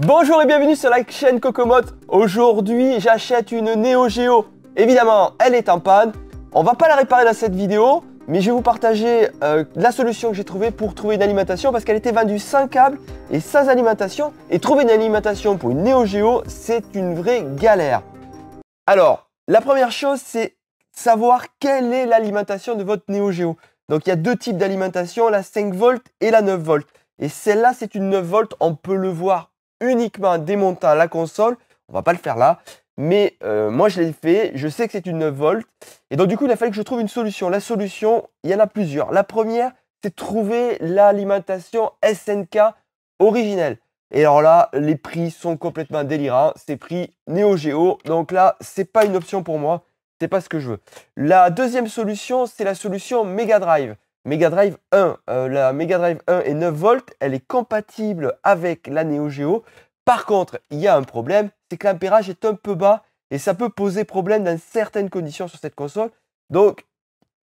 Bonjour et bienvenue sur la chaîne Cocomote. Aujourd'hui, j'achète une Neo Geo. Évidemment, elle est en panne. On va pas la réparer dans cette vidéo, mais je vais vous partager la solution que j'ai trouvée pour trouver une alimentation parce qu'elle était vendue sans câble et sans alimentation. Et trouver une alimentation pour une Neo Geo, c'est une vraie galère. Alors, la première chose, c'est savoir quelle est l'alimentation de votre Neo Geo. Donc, il y a deux types d'alimentation, la 5 volts et la 9 volts. Et celle-là, c'est une 9 volts. On peut le voir uniquement en démontant la console. On va pas le faire là. Mais moi, je l'ai fait. Je sais que c'est une 9 volts. Et donc, du coup, il a fallu que je trouve une solution. La solution, il y en a plusieurs. La première, c'est trouver l'alimentation SNK originelle. Et alors là, les prix sont complètement délirants. C'est prix Neo Geo. Donc là, c'est pas une option pour moi. C'est pas ce que je veux. La deuxième solution, c'est la solution Mega Drive. Mega Drive 1. La Mega Drive 1 est 9 volts. Elle est compatible avec la Neo Geo. Par contre, il y a un problème. C'est que l'ampérage est un peu bas. Et ça peut poser problème dans certaines conditions sur cette console. Donc,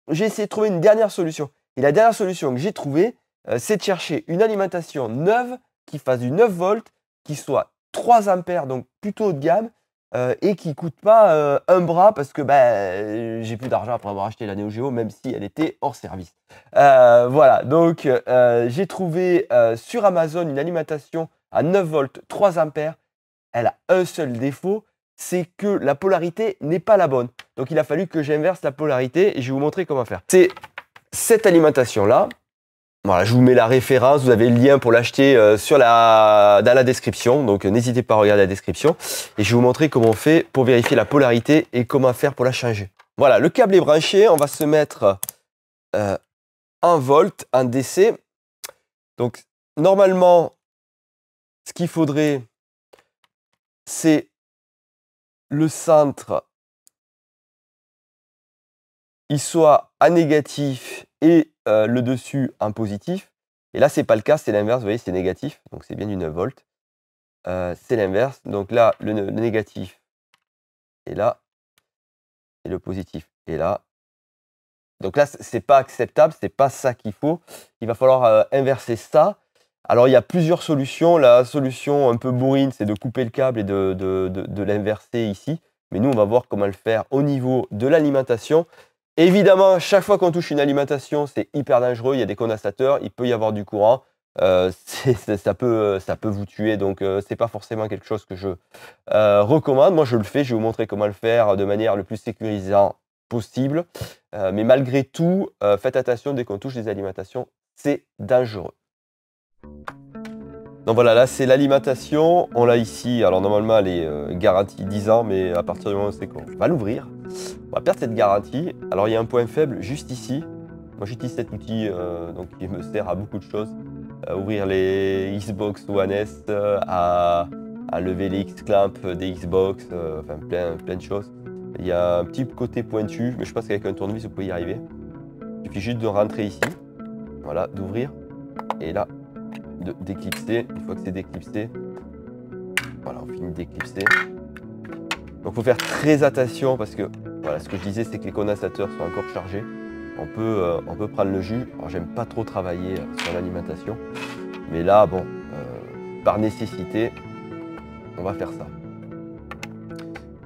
j'ai essayé de trouver une dernière solution. Et la dernière solution que j'ai trouvée, c'est de chercher une alimentation neuve qui fasse du 9 volts, qui soit 3 ampères, donc plutôt haut de gamme, et qui ne coûte pas un bras parce que j'ai plus d'argent après avoir acheté la Neo Geo, même si elle était hors service. Voilà, donc j'ai trouvé sur Amazon une alimentation à 9 volts, 3 ampères. Elle a un seul défaut, c'est que la polarité n'est pas la bonne. Donc il a fallu que j'inverse la polarité et je vais vous montrer comment faire. C'est cette alimentation-là. Voilà, je vous mets la référence, vous avez le lien pour l'acheter dans la description, donc n'hésitez pas à regarder la description. Et je vais vous montrer comment on fait pour vérifier la polarité et comment faire pour la changer. Voilà, le câble est branché, on va se mettre en volt, en DC. Donc normalement, ce qu'il faudrait, c'est le centre, il soit à négatif et le dessus en positif. Et là, c'est pas le cas, c'est l'inverse, vous voyez, c'est négatif, donc c'est bien du 9 volts. C'est l'inverse, donc là, le négatif est là, et le positif est là. Donc là, c'est pas acceptable, c'est pas ça qu'il faut. Il va falloir inverser ça. Alors, il y a plusieurs solutions. La solution un peu bourrine, c'est de couper le câble et de l'inverser ici. Mais nous, on va voir comment le faire au niveau de l'alimentation. Évidemment, chaque fois qu'on touche une alimentation, c'est hyper dangereux. Il y a des condensateurs, il peut y avoir du courant. Ça peut vous tuer. Donc, c'est pas forcément quelque chose que je recommande. Moi, je le fais. Je vais vous montrer comment le faire de manière le plus sécurisante possible. Mais malgré tout, faites attention dès qu'on touche des alimentations, c'est dangereux. Donc voilà, là c'est l'alimentation, on l'a ici, alors normalement elle est garantie 10 ans, mais à partir du moment où c'est qu'on va l'ouvrir, on va perdre cette garantie. Alors il y a un point faible juste ici, moi j'utilise cet outil donc, qui me sert à beaucoup de choses, ouvrir les Xbox One S, à lever les X-clamps des Xbox, enfin plein de choses. Il y a un petit côté pointu, mais je pense qu'avec un tournevis vous pouvez y arriver. Il suffit juste de rentrer ici, voilà, d'ouvrir, et là de déclipser. Une fois que c'est déclipsé, voilà, on finit de déclipser. Donc il faut faire très attention parce que voilà, ce que je disais, c'est que les condensateurs sont encore chargés. On peut prendre le jus. Alors j'aime pas trop travailler sur l'alimentation, mais là bon, par nécessité, on va faire ça.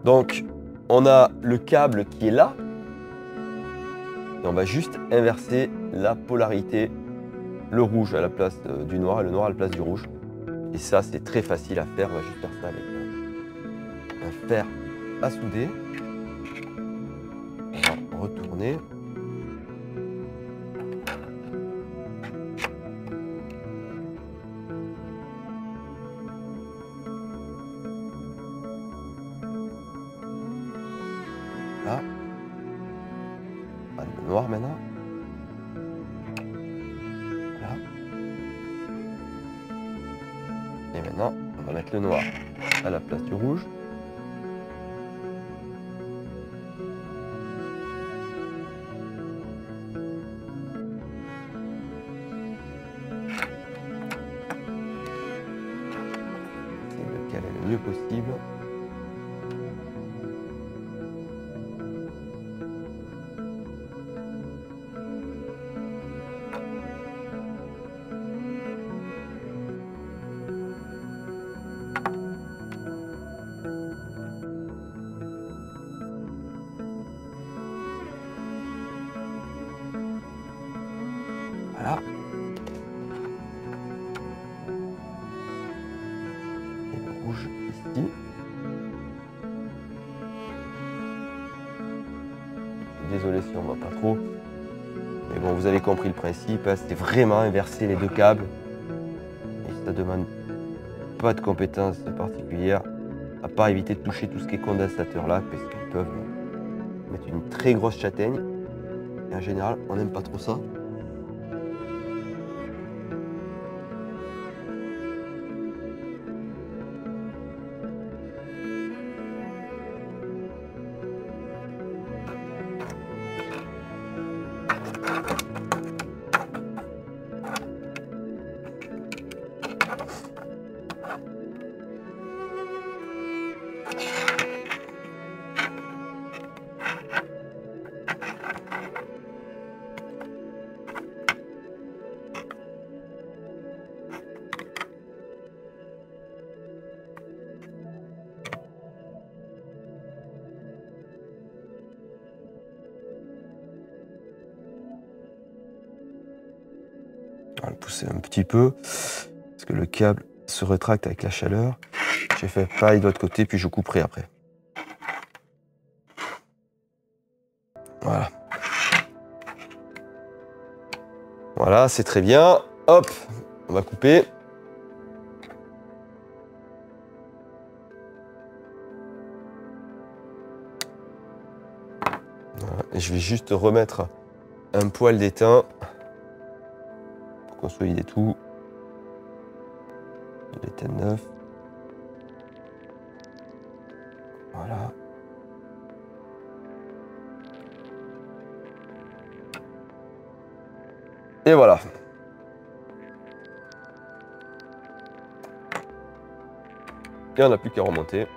Donc on a le câble qui est là et on va juste inverser la polarité. Le rouge à la place du noir et le noir à la place du rouge. Et ça, c'est très facile à faire. On va juste faire ça avec un fer à souder. On va retourner. Là. Le noir maintenant. Et maintenant, on va mettre le noir à la place du rouge. Essayer de le caler le mieux possible. bouge ici. Désolé si on voit pas trop. Mais bon, vous avez compris le principe, hein, c'est vraiment inverser les deux câbles. Et ça demande pas de compétences particulières, à part éviter de toucher tout ce qui est condensateur là, parce qu'ils peuvent mettre une très grosse châtaigne. Et en général, on n'aime pas trop ça. On va le pousser un petit peu, parce que le câble se rétracte avec la chaleur. J'ai fait pareil de l'autre côté, puis je couperai après. Voilà. Voilà, c'est très bien. Hop, on va couper. Voilà. Et je vais juste remettre un poil d'étain pour consolider tout. L'étain neuf. Voilà. Et voilà. Et on n'a plus qu'à remonter.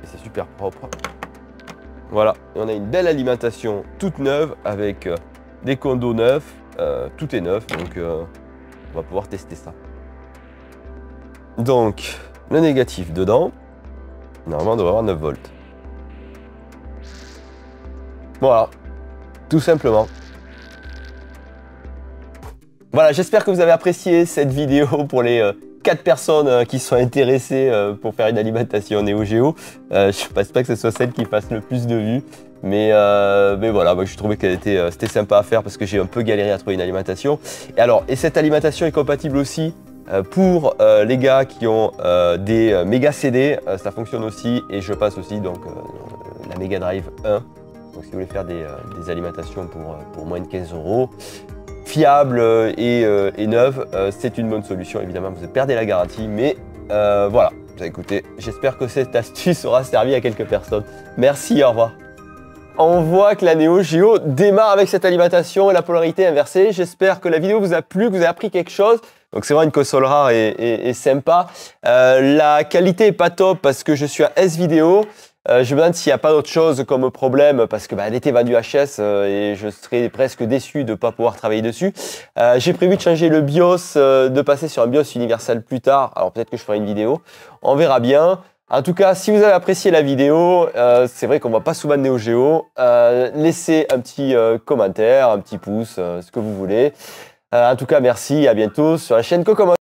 C'est super propre. Voilà, et on a une belle alimentation toute neuve avec des condos neufs, tout est neuf, donc on va pouvoir tester ça. Donc, le négatif dedans, normalement on doit avoir 9 volts. Voilà, tout simplement. Voilà, j'espère que vous avez apprécié cette vidéo pour les 4 personnes qui sont intéressées pour faire une alimentation Neo Geo. Je ne pense pas que ce soit celle qui fasse le plus de vues. Mais voilà, moi, je trouvais qu'elle c'était sympa à faire parce que j'ai un peu galéré à trouver une alimentation. Et cette alimentation est compatible aussi pour les gars qui ont des Mega CD. Ça fonctionne aussi et je passe aussi donc la Mega Drive 1. Donc si vous voulez faire des alimentations pour moins de 15 €. Fiable et neuve, c'est une bonne solution. Évidemment, vous perdez la garantie, mais voilà. Écoutez, j'espère que cette astuce aura servi à quelques personnes. Merci, au revoir. On voit que la Neo Geo démarre avec cette alimentation et la polarité inversée. J'espère que la vidéo vous a plu, que vous avez appris quelque chose. Donc c'est vraiment une console rare et sympa. La qualité est pas top parce que je suis à S-Vidéo. Je me demande s'il n'y a pas d'autre chose comme problème parce que elle était vendue HS et je serais presque déçu de ne pas pouvoir travailler dessus. J'ai prévu de changer le BIOS, de passer sur un BIOS universel plus tard. Alors peut-être que je ferai une vidéo. On verra bien. En tout cas, si vous avez apprécié la vidéo, c'est vrai qu'on ne voit pas souvent de Neo Geo. Laissez un petit commentaire, un petit pouce, ce que vous voulez. En tout cas, merci et à bientôt sur la chaîne Cocomode.